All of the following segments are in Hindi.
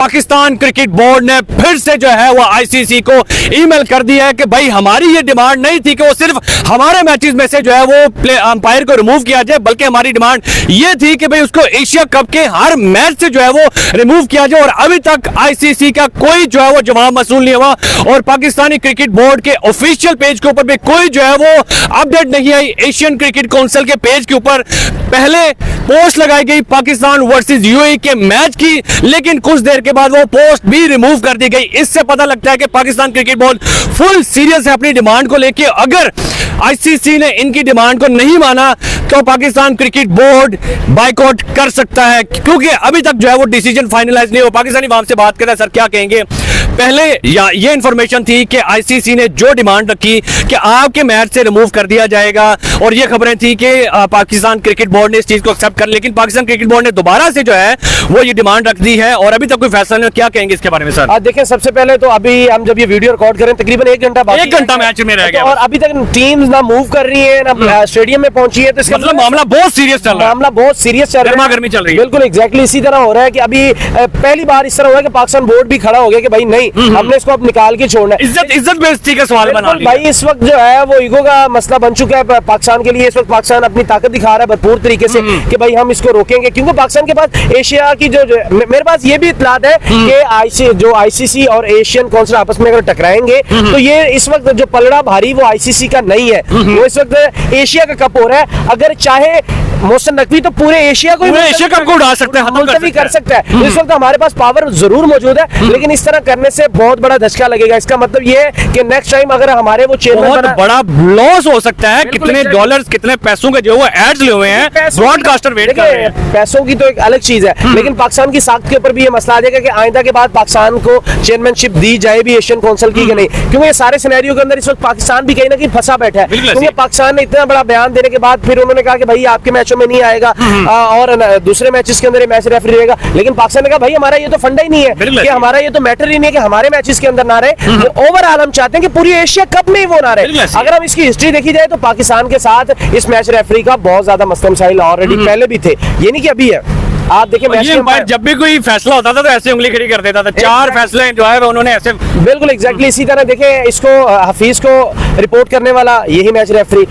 पाकिस्तान क्रिकेट बोर्ड ने फिर से जो है वो आईसीसी को ईमेल कर दिया है कि भाई हमारी ये डिमांड नहीं थी कि वो सिर्फ हमारे मैचेस में से जो है वो अंपायर को रिमूव किया जाए, बल्कि हमारी डिमांड ये थी कि भाई उसको एशिया कप के हर मैच से जो है वो रिमूव किया जाए। और अभी तक आईसीसी का कोई जो है वो जवाब मसूल नहीं हुआ और पाकिस्तानी क्रिकेट बोर्ड के ऑफिशियल पेज के ऊपर भी कोई जो है वो अपडेट नहीं आई। एशियन क्रिकेट काउंसिल के पेज के ऊपर पहले पोस्ट लगाई गई पाकिस्तान वर्सेस यूएई के मैच की, लेकिन कुछ देर के बाद वो पोस्ट भी रिमूव कर दी गई। इससे पता लगता है कि Pakistan cricket board full serious है अपनी डिमांड को लेके। अगर आईसीसी ने इनकी डिमांड को नहीं माना तो पाकिस्तान क्रिकेट बोर्ड बाइकआउट कर सकता है, क्योंकि अभी तक जो है वो डिसीजन फाइनलाइज नहीं हो। पाकिस्तानी आवाम से बात करें, सर क्या कहेंगे? पहले ये इंफॉर्मेशन थी कि आईसीसी ने जो डिमांड रखी कि आपके मैच से रिमूव कर दिया जाएगा, और ये खबरें थी कि पाकिस्तान क्रिकेट बोर्ड ने इस चीज को एक्सेप्ट कर, लेकिन पाकिस्तान क्रिकेट बोर्ड ने दोबारा से जो है वो ये डिमांड रख दी है और अभी तक कोई फैसला नहीं। क्या कहेंगे इसके बारे में सर? देखिए, सबसे पहले तो अभी हम जब ये वीडियो रिकॉर्ड करें तकरीबन 1 घंटा बाकी, 1 घंटा मैच में रह गया और अभी तक टीम्स ना मूव कर रही है ना स्टेडियम में पहुंची है, तो इसका मतलब मामला बहुत सीरियस चल रहा है। मामला बहुत सीरियस चल रहा है, गर्मी चल रही है। बिल्कुल एग्जैक्टली इसी तरह हो रहा है कि अभी पहली बार इस तरह हुआ है कि पाकिस्तान बोर्ड भी खड़ा हो गया कि भाई नहीं, हमने इसको अब निकाल के छोड़ना है। इज्जत बेइज्जती का सवाल बना लिया भाई। इस वक्त जो है वो ईगो का मसला बन चुका है पाकिस्तान के लिए। इस वक्त पाकिस्तान अपनी ताकत दिखा रहा है भरपूर तरीके से कि भाई हम इसको रोकेंगे, क्योंकि पाकिस्तान के पास एशिया की जो मेरे पास ये भी इत्तलात है कि आईसीसी और एशियन काउंसिल आपस में अगर टकराएंगे तो ये इस वक्त जो पलड़ा भारी वो आईसीसी का नहीं है, वो इस वक्त एशिया का कप हो रहा है। अगर चाहे मोहसिन नकवी तो पूरे एशिया को एशिया कप को उड़ा सकते हैं, मुलतवी कर सकता है। इस वक्त हमारे पास पावर जरूर मौजूद है, लेकिन इस तरह करने से बहुत बड़ा धचका लगेगा। इसका मतलब ये है कि नेक्स्ट टाइम अगर हमारे वो बहुत बड़ा लॉस हो सकता है। कितने डॉलर्स, कितने पैसों के जो वो एड्स ले हुए हैं, ब्रॉडकास्टर वेट कर रहे हैं। पैसों की तो एक अलग चीज है, लेकिन पाकिस्तान की साख के ऊपर भी ये मसला आ जाएगा कि आइंदा के बाद पाकिस्तान को चेयरमैनशिप दी जाए भी एशियन काउंसिल की कि नहीं, क्योंकि ये सारे सिनेरियो के अंदर इस वक्त पाकिस्तान भी कहीं ना कहीं फंसा बैठा है। क्योंकि पाकिस्तान ने इतना बड़ा बयान देने के बाद फिर उन्होंने कहा कि भाई आपके मैचों में नहीं आएगा और दूसरे मैचेस के अंदर मैच रेफरी रहेगा, लेकिन पाकिस्तान ने कहा भाई हमारा ये तो फंडा ही नहीं है कि हमारा ये तो मैटर ही नहीं है कि हमारे मैचेस के अंदर ना रहे। ओवरऑल हम चाहते हैं कि पूरी एशिया कप में ही वो ना रहे। अगर हम इसकी हिस्ट्री देखी जाए तो पाकिस्तान के साथ इस मैच रेफरी का बहुत ज्यादा मसला मसाइल ऑलरेडी पहले भी थे, ये नहीं कि अभी है। आप देखिए जब भी कोई फैसला होता था तो ऐसे उंगली खड़ी कर देता था। 4 फैसले जो है उन्होंने ऐसे बिल्कुल एग्जैक्टली इसी तरह देखे इसको हफीज को रिपोर्ट करने वाला यही मैच रेफरी,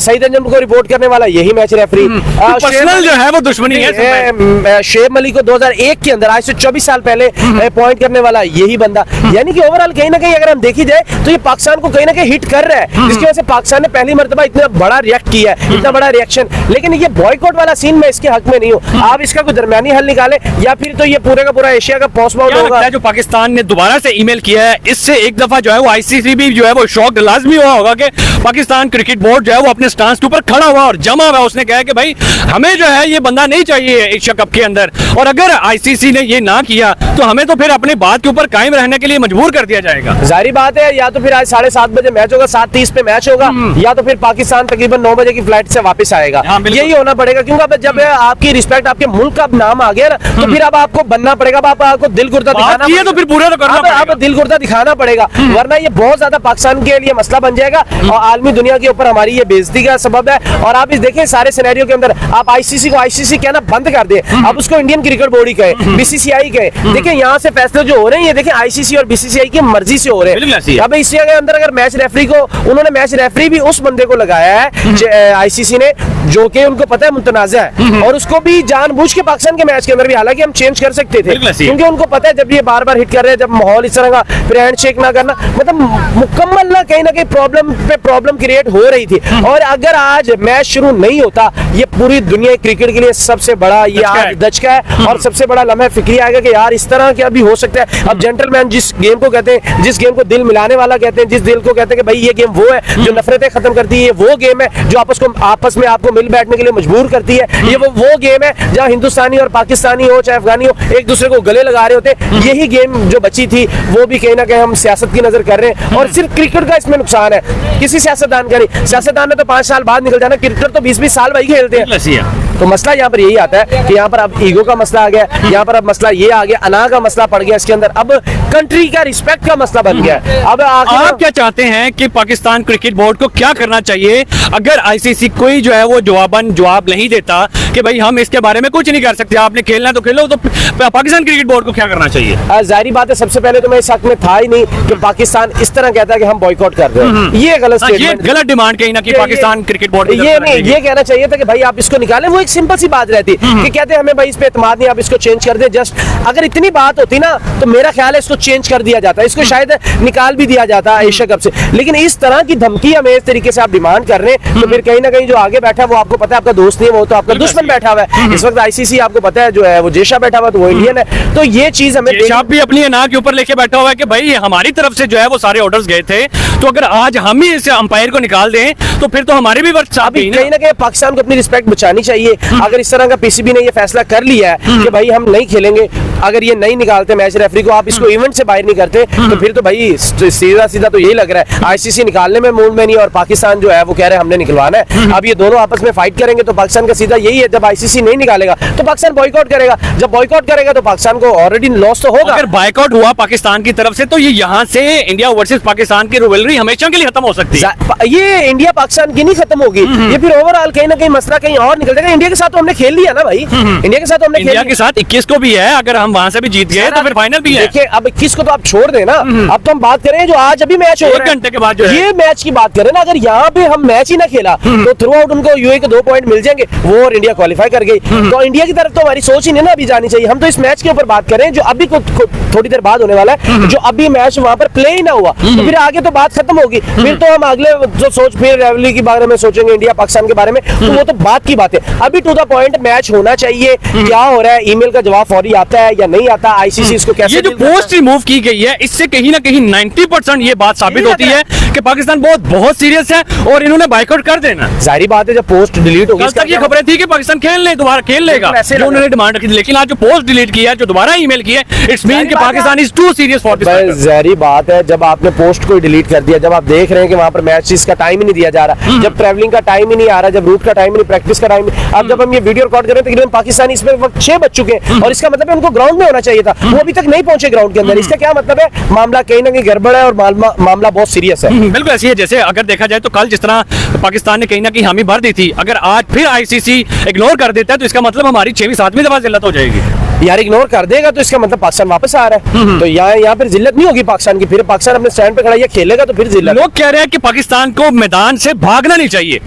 सईद अंजुम को रिपोर्ट करने वाला यही मैच रेफरी, पर्सनल जो है वो दुश्मनी है। शेब मलिक को 2001 के अंदर आज से 24 साल पहले अपॉइंट करने वाला यही बंदा। यानी कि ओवरऑल कहीं ना कहीं अगर हम देखी जाए तो ये पाकिस्तान को कहीं ना कहीं हिट कर रहा है, जिसकी वजह से पाकिस्तान ने पहली मर्तबा इतना बड़ा रिएक्ट किया है, इतना बड़ा रिएक्शन। लेकिन ये बॉयकॉट वाला सीन मैं इसके हक में नहीं हूँ। आप इसका कोई दरमियानी हल निकाले या फिर तो ये पूरे का पूरा एशिया का पोस्टपोन होगा। जो पाकिस्तान ने दोबारा से ईमेल किया है, इससे एक दफा जो है वो आईसीसी भी जो है वो शॉक लाजमी हुआ होगा कि पाकिस्तान क्रिकेट बोर्ड जो है वो अपने स्टांस के ऊपर खड़ा हुआ और जमा हुआ। उसने कहा कि भाई हमें जो है ये बंदा नहीं चाहिए एशिया कप के अंदर, और अगर आईसीसी ने ये ना किया तो हमें तो फिर अपनी बात के ऊपर कायम रहने के लिए मजबूर कर दिया जाएगा। जाहिर बात है, या तो फिर आज 7:30 बजे मैच होगा, 7:30 पे मैच होगा, या तो फिर पाकिस्तान तकरीबन 9 बजे की फ्लाइट से वापस आएगा। यही होना पड़ेगा, क्योंकि जब आपकी रिस्पेक्ट, आपके मुल्क का नाम आ गया ना, तो फिर अब आपको बनना पड़ेगा, अब आपको दिल गुर्दा दिखाना पड़ेगा, तो फिर पूरा तो करना पड़ेगा, अब दिल गुर्दा दिखाना पड़ेगा, वरना ये बहुत ज्यादा पाकिस्तान के लिए मसला बन जाएगा और आलमी दुनिया के ऊपर हमारी ये बेइज्जती का सबब है। और आप इस देखें सारे सिनेरियो के अंदर आप आईसीसी को आईसीसी कहना बंद कर दे, अब उसको इंडियन क्रिकेट बोर्ड ही कहे, बीसीसीआई कहे। देखिए यहाँ से फैसले जो हो रहे हैं ये देखिए आईसीसी और बीसीसीआई की मर्जी से हो रहे हैं। अब इस अंदर अगर मैच रेफरी को, उन्होंने मैच रेफरी भी उस बंदे को लगाया है आईसीसी ने जो कि उनको पता है मुतनाज़ा है, और उसको भी जानबूझ के पाकिस्तान के मैच के अंदर भी, हालांकि हम चेंज कर सकते थे क्योंकि उनको पता है जब ये बार बार हिट कर रहे हैं, जब माहौल इस तरह का, फिर हैंडशेक ना करना, मतलब मुकम्मल ना कहीं प्रॉब्लम पे प्रॉब्लम क्रिएट हो रही थी। और अगर आज मैच शुरू नहीं होता, ये पूरी दुनिया क्रिकेट के लिए सबसे बड़ा ये आज दचका है और सबसे बड़ा लम्हा फिक्री आएगा कि यार इस तरह क्या भी हो सकता है। अब जेंटलमैन जिस गेम को कहते हैं, जिस गेम को दिल मिलाने वाला कहते हैं, जिस दिल को कहते हैं कि भाई ये गेम वो है जो नफरतें खत्म करती है, वो गेम है जो आपस में आपको मिल बैठने के लिए मजबूर करती है, ये वो गेम है जहाँ हिंदुस्तानी और पाकिस्तानी हो चाहे अफगानी हो एक दूसरे को गले लगा रहे होते। यही गेम जो बची थी वो भी कहीं ना कहीं हम सियासत की नजर कर रहे हैं, और सिर्फ क्रिकेट का का इसमें नुकसान है, किसी सियासतदान का नहीं। सियासतदान ने तो 5 साल बाद निकल जाना, क्रिकेटर तो 20-20 साल भाई खेलते हैं। तो मसला यहाँ पर यही आता है कि यहाँ पर अब ईगो का मसला आ गया, यहाँ पर अब मसला ये आ गया, अना का मसला पड़ गया इसके अंदर, अब कंट्री का रिस्पेक्ट का मसला बन गया। अब आप क्या चाहते हैं कि पाकिस्तान क्रिकेट बोर्ड को क्या करना चाहिए अगर आईसीसी कोई जो है वो जवाब नहीं देता कि भाई हम इसके बारे में कुछ नहीं कर सकते, आपने खेलना तो खेलो, तो पाकिस्तान क्रिकेट बोर्ड को क्या करना चाहिए? जाहिर बात है, सबसे पहले तो मैं इस हक में था ही नहीं कि पाकिस्तान इस तरह कहता है कि हम बॉयकॉट कर रहे हैं, ये गलत स्टेटमेंट, ये गलत डिमांड कही ना कि पाकिस्तान क्रिकेट बोर्ड ये नहीं, ये कहना चाहिए था कि भाई आप इसको निकालें। वो एक सिंपल सी बात रहती कि कहते हैं हमें भाई इस पे एतमाद नहीं, आप इसको चेंज कर दे। जस्ट अगर इतनी बात होती ना तो मेरा ख्याल है इसको चेंज कर दिया जाता, इसको शायद निकाल भी दिया जाता एशिया कप से। लेकिन इस तरह की धमकी हमें इस तरीके से आप डिमांड कर रहे हैं, तो फिर कहीं ना कहीं जो आगे बैठा है वो आपको पता है आपका दोस्त नहीं है, वो तो आपका दुश्मन बैठा हुआ है। इस वक्त आईसीसी आपको पता है जो है वो जेशा बैठा हुआ, तो वो इंडियन है। तो ये चीज हमें भी अपनी अना के ऊपर लेके बैठा हुआ है कि भाई हमारी तरफ से जो है वो सारे ऑर्डर्स गए थे, तो अगर आज हम ही इस अंपायर को निकाल दें तो फिर तो हमारे भी वर्क कहीं ना कहीं पाकिस्तान को अपनी रिस्पेक्ट बचानी चाहिए। अगर इस तरह का पीसीबी ने ये फैसला कर लिया है कि भाई हम नहीं खेलेंगे, अगर ये नहीं निकालते मैच रेफरी को, आप इसको इवेंट से बाहर नहीं करते, तो फिर तो भाई सीधा सीधा तो यही लग रहा है आईसीसी निकालने में मूड में नहीं, और पाकिस्तान जो है वो कह रहे हैं हमने निकलवाना है। अब ये दोनों आपस में फाइट करेंगे तो पाकिस्तान का सीधा यही है, जब आईसीसी नहीं निकालेगा तो पाकिस्तान बॉयकॉट करेगा, जब बॉयकॉट करेगा तो पाकिस्तान को ऑलरेडी लॉस तो होगा। अगर बॉयकॉट हुआ पाकिस्तान की तरफ से तो ये यहाँ से इंडिया वर्सेस पाकिस्तान की रिवलरी हमेशा के लिए खत्म हो सकती है। ये इंडिया पाकिस्तान की नहीं खत्म होगी, ये फिर ओवरऑल कहीं ना कहीं मसला कहीं और निकल जाएगा। इंडिया के साथ तो हमने खेल लिया ना भाई, इंडिया के साथ तो हमने इंडिया के साथ 21 को भी है, अगर हम वहां से भी जीत गए तो फिर फाइनल भी है। देखिए अब 21 को तो आप छोड़ देना, अब तो हम बात करें जो आज अभी मैच हो रहा है, 1 घंटे के बाद जो है ये मैच की बात करें ना, अगर यहाँ पे हम मैच ही ना खेला तो थ्रू आउट उनको यूएई के 2 पॉइंट मिल जाएंगे, वो और इंडिया क्वालिफाई कर गई। तो इंडिया की तरफ तो हमारी सोच ही नहीं ना अभी जानी चाहिए। हम तो इस मैच के ऊपर बात करें जो अभी थोड़ी देर बाद होने वाला है, जो अभी मैच वहां पर प्ले ही ना हुआ, तो फिर आगे तो बात खत्म होगी, फिर तो हम अगले जो सोच फिर रेवली के बारे में सोचेंगे, इंडिया पाकिस्तान के बारे में, तो वो तो बात की बात है। अभी टू द पॉइंट मैच होना चाहिए, क्या हो रहा है, ईमेल का जवाब फौरी आता है या नहीं आता, आईसीसी इसको कैसे, ये जो पोस्ट रिमूव की गई है इससे कहीं ना कहीं 90% ये बात साबित होती है कि पाकिस्तान बहुत सीरियस है और इन्होंने बाइकआउट कर देना। जाहिर बात है जब पोस्ट डिलीट होगी, कल तक ये खबरें थी कि पाकिस्तान दोबारा खेल लेगा, जो उन्होंने डिमांड रखी थी, लेकिन आज जो पोस्ट डिलीट किया है, जो दोबारा ईमेल किया है, इट्स मीन कि Pakistan is too serious for this. जाहिर बात है जब आपने पोस्ट को डिलीट कर दिया, जब आप देख रहे हैं कि वहां पर मैचेस का टाइम ही नहीं दिया जा रहा, जब ट्रैवलिंग का टाइम ही नहीं आ रहा, जब रूट का टाइम ही नहीं, प्रैक्टिस का टाइम, अब जब हम ये वीडियो रिकॉर्ड कर रहे हैं तकरीबन पाकिस्तानी इसमें वक्त 6 बज चुके हैं, और इसका मतलब है उनको ग्राउंड में होना चाहिए था, वो अभी तक नहीं पहुंचे ग्राउंड के अंदर। इसका क्या मतलब है, मामला कहीं ना कहीं गड़बड़ है और मामला बहुत सीरियस है। बिल्कुल ऐसी है, जैसे अगर देखा जाए तो कल जिस तरह पाकिस्तान ने कहीं ना कहीं हामी भर दी थी, अगर आज फिर आईसीसी इग्नोर कर देता है तो इसका मतलब हमारी 6वीं 7वीं दफा जिल्लत हो जाएगी। यार इग्नोर कर देगा तो इसका मतलब पाकिस्तान वापस आ रहा है, तो यहाँ फिर जिल्लत नहीं होगी पाकिस्तान की, फिर पाकिस्तान अपने स्टैंड पे खड़ा ये खेलेगा तो फिर जिल्लत। लोग कह रहे हैं कि पाकिस्तान को मैदान से भागना नहीं चाहिए,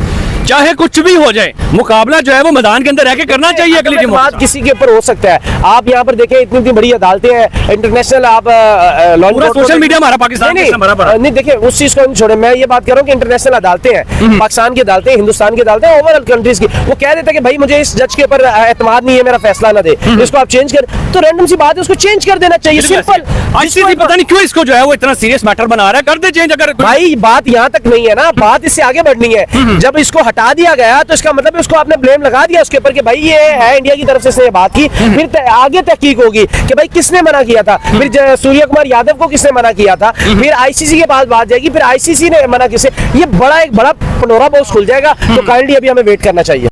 चाहे कुछ भी हो जाए, मुकाबला जो है वो मैदान के अंदर रह के करना चाहिए। अगली टीम बात किसी के ऊपर हो सकता है, आप यहाँ पर देखें इतनी बड़ी अदालतें हैं, इंटरनेशनल आप सोशल मीडिया हमारा पाकिस्तान नहीं देखिए उस चीज को नहीं छोड़े, मैं ये बात कर रहा हूँ कि इंटरनेशनल अदालतें हैं, पाकिस्तान की अदालतें, हिंदुस्तान की अदालतें, ओवरऑल कंट्रीज की, वो कह देते हैं कि भाई मुझे इस जज के ऊपर एतमाद नहीं है, मेरा फैसला ना दे, इसको आप चेंज कर, तो रैंडम सी बात है उसको चेंज कर देना चाहिए, सिंपल। आईसीसी पता नहीं क्यों इसको जो है वो इतना सीरियस मैटर बना रहा है, कर दे चेंज। अगर भाई बात यहाँ तक नहीं है ना, बात इससे आगे बढ़नी है। जब इसको हटा दिया गया तो इसका मतलब उसको आपने ब्लेम लगा दिया उसके ऊपर कि भाई ये है इंडिया की तरफ से इसने बात की, फिर आगे तहकीक होगी कि भाई किसने मना किया था, फिर सूर्य कुमार यादव को किसने मना किया था, फिर आईसीसी के पास बात जाएगी, फिर आईसीसी ने मना किसे, ये एक बड़ा पनोरा बॉक्स खुल जाएगा। तो काइंडली अभी हमें वेट करना चाहिए।